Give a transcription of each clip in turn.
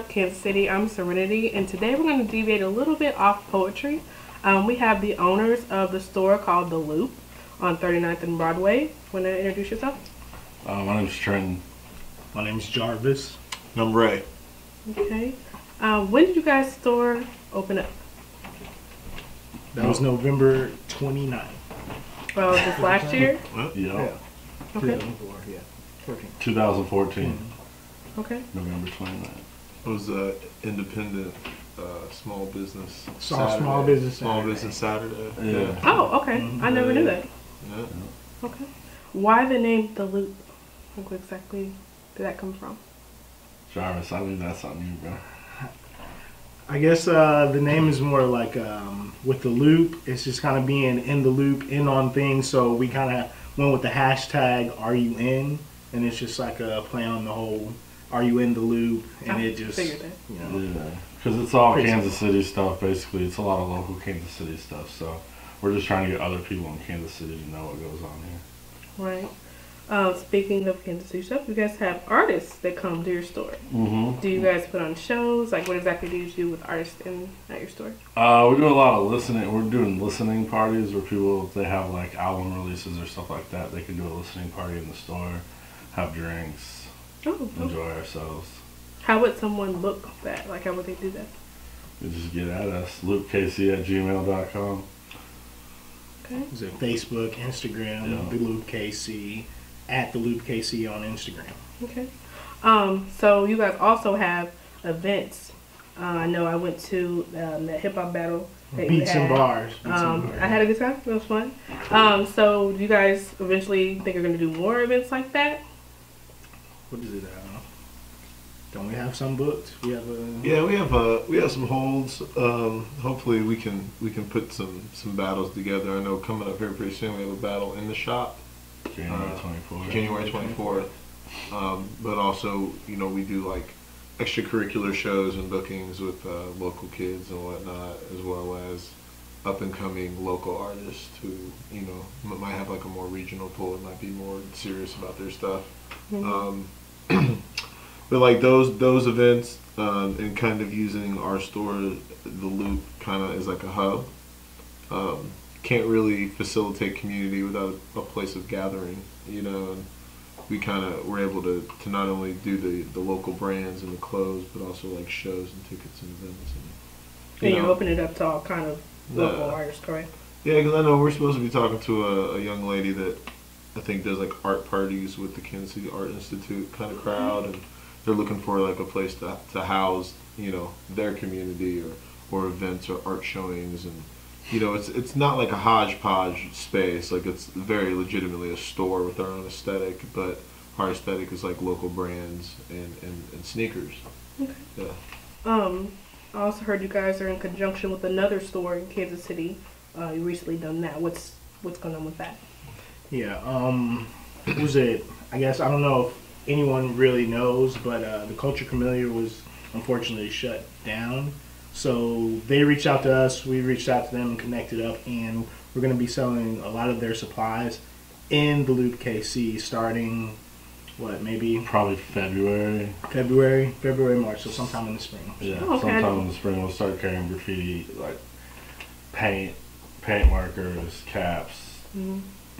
Kansas City, I'm Serenity, and today we're going to deviate a little bit off poetry. We have the owners of the store called The Loop on 39th and Broadway. Want to introduce yourself? My name's Trenton. My name's Jarvis. And I'm Ray. Okay. When did you guys' store open up? That was November 29th. Well, just last year? Yeah. Okay. 2014. Okay. November 29th. It was an independent small business. Small business Saturday. Yeah. Oh, okay. I never knew that. Yeah. Okay. Why the name The Loop? Like, what exactly did that come from? Jarvis, I think that's on you, bro. I guess the name is more like with the loop, it's just kind of being in the loop, in on things. So we kind of went with the hashtag "Are You In?" and it's just like a play on the whole "Are you in the loop?" and it just figured that. you know. Yeah, because it's all Crazy. Kansas City stuff, basically. It's a lot of local Kansas City stuff. So we're just trying to get other people in Kansas City to know what goes on here. Right. Speaking of Kansas City stuff, you guys have artists that come to your store. Mm-hmm. Do you guys put on shows? Like, what exactly do you do with artists at your store? We do a lot of listening. We're doing listening parties where people, if they have like album releases or stuff like that, they can do a listening party in the store, have drinks, enjoy ourselves. How would someone book that? Like, how would they do that? You just get at us, loopkc@gmail.com. Okay. Is it Facebook, Instagram, Yeah. The Loop KC, at The Loop KC on Instagram. Okay. So you guys also have events. I know I went to the hip hop battle. That Beats and bars. I had a good time. It was fun. So do you guys eventually think you're going to do more events like that? What is it? Don't we have some booked? We have we have some holds. Hopefully we can put some battles together. I know coming up here pretty soon we have a battle in the shop. January 24th. But also, we do like extracurricular shows and bookings with local kids and whatnot, as well as up and coming local artists who, might have like a more regional pull and might be more serious about their stuff. Mm-hmm. But like those events and kind of using our store, The Loop, kind of is like a hub. Can't really facilitate community without a place of gathering, and we kind of were able to not only do the local brands and the clothes, but also like shows and tickets and events. And you open it up to all kind of local artists, correct? Yeah, because I know we're supposed to be talking to a young lady that I think does like art parties with the Kansas City Art Institute kind of crowd, and they're looking for like a place to house, their community or events or art showings, and it's not like a hodgepodge space. Like it's very legitimately a store with our own aesthetic, but our aesthetic is like local brands and sneakers. Okay. Yeah. I also heard you guys are in conjunction with another store in Kansas City. You recently done that. What's going on with that? Yeah. Was it? I guess I don't know if anyone really knows, but the Culture Camellia was unfortunately shut down. So they reached out to us, we reached out to them and connected up, and we're going to be selling a lot of their supplies in the Loop KC starting, maybe? Probably February, March, so sometime in the spring. Yeah, okay. sometime in the spring we'll start carrying graffiti, like paint markers, caps,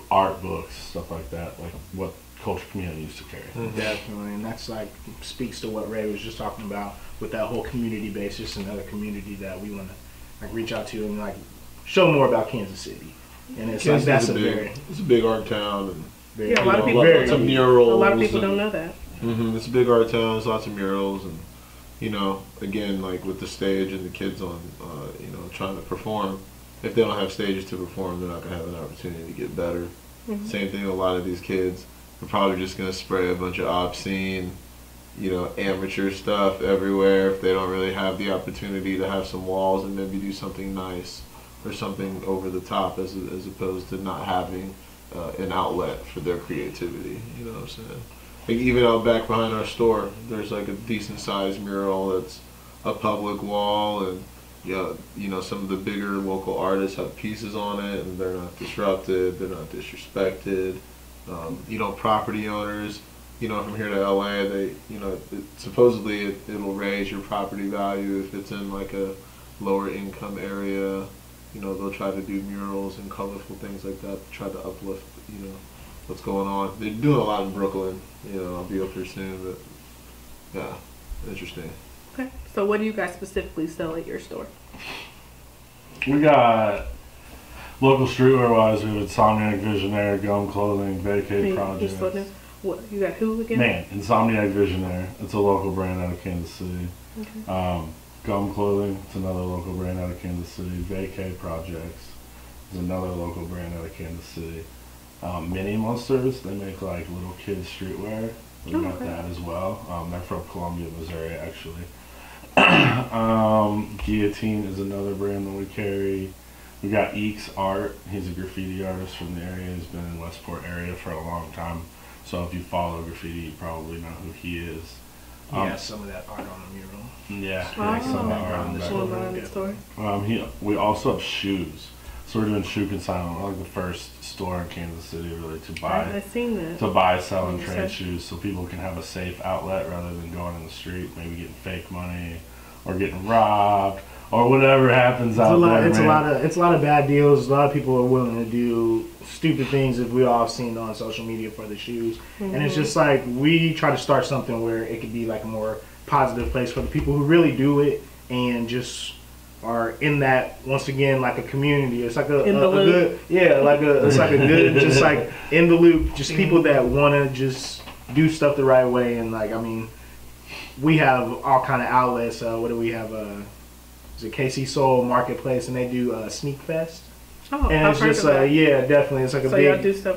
art books, stuff like that, like what Culture Community used to carry. Definitely, and that's like speaks to what Ray was just talking about with that whole community base, just another community that we want to like reach out to and like show more about Kansas City. And it's Kansas like it's a big art town, and a lot of people lots of murals. A lot of people don't know that. It's a big art town. There's lots of murals, and again, like with the stage and the kids on, trying to perform. If they don't have stages to perform, they're not gonna have an opportunity to get better. Same thing with a lot of these kids. We're probably just gonna spray a bunch of obscene, amateur stuff everywhere if they don't really have the opportunity to have some walls and maybe do something nice or something over the top, as opposed to not having an outlet for their creativity. You know what I'm saying? Like even out back behind our store, there's like a decent sized mural that's a public wall, and some of the bigger local artists have pieces on it, and they're not disrupted, they're not disrespected. Property owners, from here to LA, they, supposedly it'll raise your property value if it's in like a lower income area. They'll try to do murals and colorful things like that to try to uplift, what's going on. They're doing a lot in Brooklyn. I'll be up here soon, but yeah, interesting. Okay. So what do you guys specifically sell at your store? We got local streetwear wise, we have Insomniac Visionaire, Gum Clothing, Vacate Projects. What you got? Who again? Man, Insomniac Visionaire. It's a local brand out of Kansas City. Okay. Gum Clothing. It's another local brand out of Kansas City. Vacate Projects is another local brand out of Kansas City. Mini Monsters. They make like little kids streetwear. We got that as well. They're from Columbia, Missouri, actually. Guillotine is another brand that we carry. We got Eeks Art. He's a graffiti artist from the area. He's been in Westport area for a long time. So if you follow graffiti, you probably know who he is. Yeah, some of that art on the mural. Yeah, some of that art on the store. We also have shoes. So we're doing shoe consignment. We're like the first store in Kansas City really to buy. I've seen that. To buy, sell, and trade shoes, so people can have a safe outlet rather than going in the street, maybe getting fake money or getting robbed or whatever happens out there. It's a lot of bad deals. A lot of people are willing to do stupid things that we all seen on social media for the shoes. Mm-hmm. And it's just like we try to start something where it could be like a more positive place for the people who really do it and just are in that, once again, like a community. It's like a good, it's like a good, just like in the loop, just people that want to just do stuff the right way. And like, I mean, we have all kind of outlets. What do we have? Is it KC Soul Marketplace, and they do Sneak Fest. Oh, and I've it's just yeah, definitely. It's like a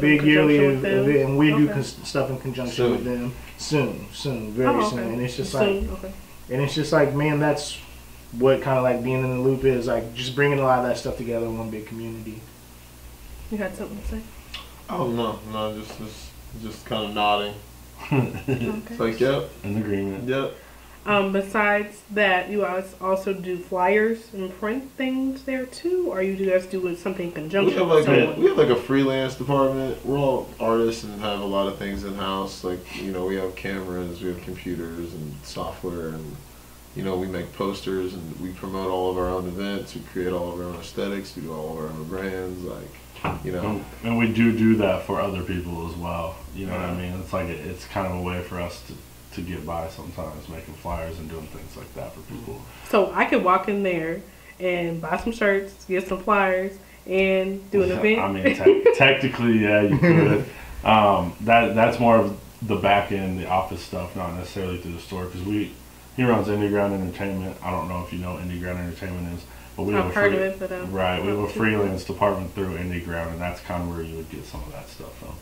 big yearly event, and we do stuff in conjunction with them soon, very soon. And it's just and it's just like, man, that's what kind of like being in the loop is, like just bringing a lot of that stuff together in one big community. You had something to say? Oh no, just kind of nodding. It's like, yep, in agreement. Yep. Besides that, you guys also do flyers and print things there too, or you guys do something in conjunction? We have like a freelance department. We're all artists and have a lot of things in house. Like, we have cameras, we have computers and software, and we make posters and we promote all of our own events. We create all of our own aesthetics. We do all of our own brands. And we do that for other people as well. You know what I mean? It's like it's kind of a way for us to get by sometimes, making flyers and doing things like that for people. So I could walk in there and buy some shirts, get some flyers, and do an event? I mean, technically, yeah, you could. That's more of the back end, the office stuff, not necessarily through the store, because he runs Indie Ground Entertainment. I don't know if you know what Indie Ground Entertainment is, but we have heard of it, but we have a freelance department through Indie Ground, and that's kind of where you would get some of that stuff from.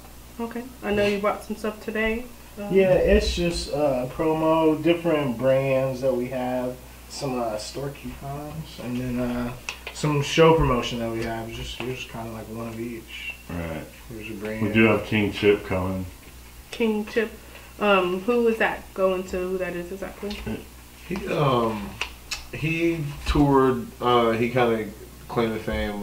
Okay, I know you bought some stuff today. Yeah, it's just promo, different brands that we have, some store coupons, and then some show promotion that we have. Just kind of like one of each. Right. Here's a brand. We do have King Chip coming. King Chip. Who is that going to? Who that is exactly? He toured. He kind of claimed the fame.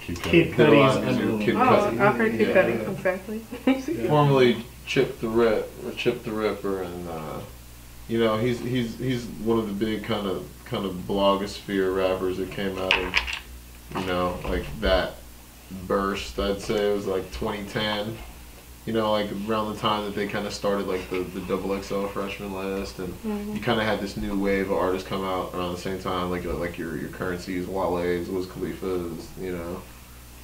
Kid Cudi's Kid Cudi. I've heard Kid Cudi. Exactly. Formerly Chip the Ripper, and he's one of the big kind of blogosphere rappers that came out of like that burst. I'd say it was like 2010. Like around the time that they kind of started like the XXL freshman list, and you kind of had this new wave of artists come out around the same time, like your Currencies, Wale's, Wiz Khalifa's, J.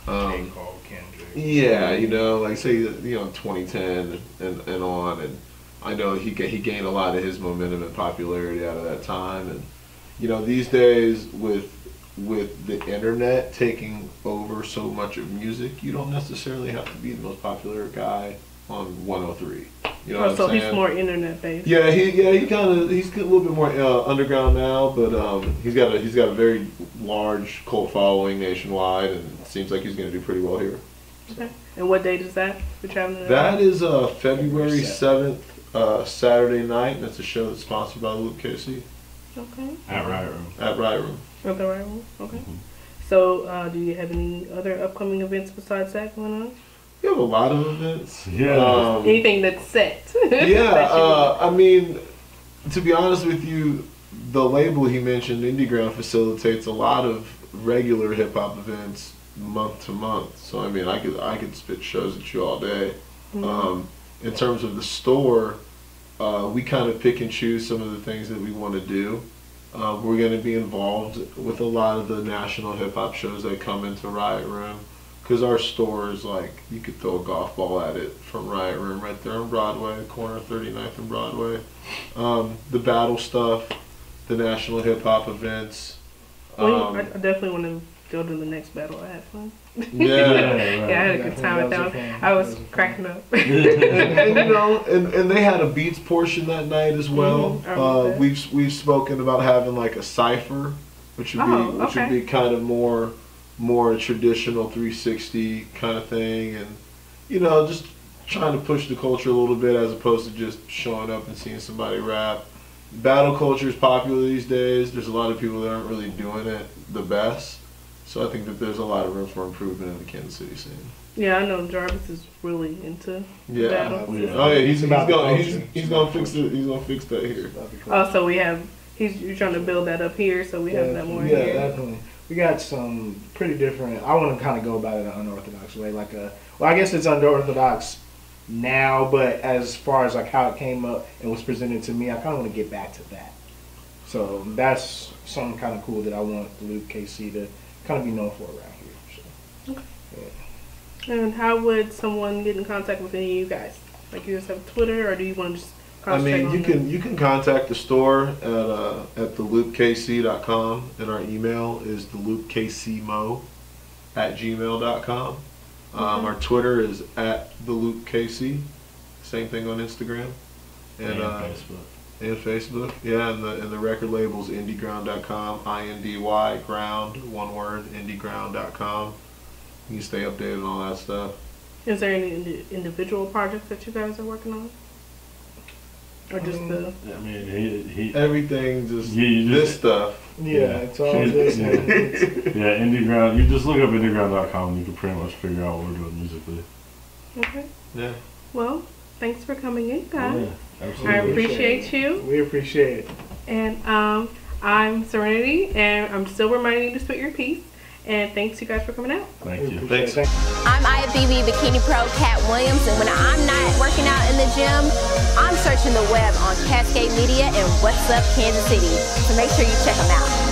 Cole, Kendrick. Yeah, like say 2010 and on, and I know he gained a lot of his momentum and popularity out of that time, and these days with the internet taking over so much of music, you don't necessarily have to be the most popular guy on 103. So he's more internet based. Yeah, he's a little bit more underground now, but he's got a very large cult following nationwide, and it seems like he's going to do pretty well here. Okay. And what date is that? That is February 7th, Saturday night, and it's a show that's sponsored by Luke Casey. Okay. At Riot Room. At the Riot Room. Okay. Mm-hmm. So, do you have any other upcoming events besides that going on? We have a lot of events. Yeah. Anything that's set. Yeah, I mean, to be honest with you, the label he mentioned, Indie Ground, facilitates a lot of regular hip hop events month to month. So I mean, I could spit shows at you all day. In terms of the store, we kind of pick and choose some of the things that we want to do. We're going to be involved with a lot of the national hip hop shows that come into Riot Room, because our store is like, you could throw a golf ball at it from Riot Room right there on Broadway, corner of 39th and Broadway. The battle stuff, the national hip hop events. I definitely want to go to the next battle. I had fun. Yeah, Yeah, I had a good time with that. I was cracking up. and you know, and they had a beats portion that night as well. We've spoken about having like a cipher, which would be kind of more traditional 360 kind of thing, and you know, just trying to push the culture a little bit as opposed to just showing up and seeing somebody rap. Battle culture is popular these days. There's a lot of people that aren't really doing it the best. So I think that there's a lot of room for improvement in the Kansas City scene. Yeah, I know Jarvis is really into battle. Oh yeah, he's gonna fix that here. Oh, so you're trying to build that up here, so we have that more here. Yeah, definitely. We got some pretty different. I want to kind of go about it in an unorthodox way, I guess it's unorthodox now, but as far as like how it came up and was presented to me, I kind of want to get back to that. So that's something kind of cool that I want the Loop KC to kind of be known for around here. So, okay. Yeah. And how would someone get in contact with any of you guys? Like, you guys have Twitter, or do you want to just concentrate on you can contact the store at theloopkc.com, and our email is theloopkcmo@gmail.com. Our Twitter is @theloopkc. Same thing on Instagram and Facebook. And Facebook, yeah, and the record label's indieground.com, INDY ground, one word, indieground.com. You can stay updated on all that stuff. Is there any individual projects that you guys are working on? Or just the... I mean, everything, this stuff. Yeah, it's all this. Yeah, Indie Ground. You just look up indieground.com and you can pretty much figure out what we're doing musically. Okay. Yeah. Well, thanks for coming in, guys. Yeah, absolutely. I appreciate you. We appreciate it. And I'm Serenity, and I'm still reminding you to spit your piece. And thanks, you guys, for coming out. Thank you. Thanks. I'm IFBB Bikini Pro Cat Williams, and when I'm not working out in the gym, I'm searching the web on Cascade Media and What's Up Kansas City. So make sure you check them out.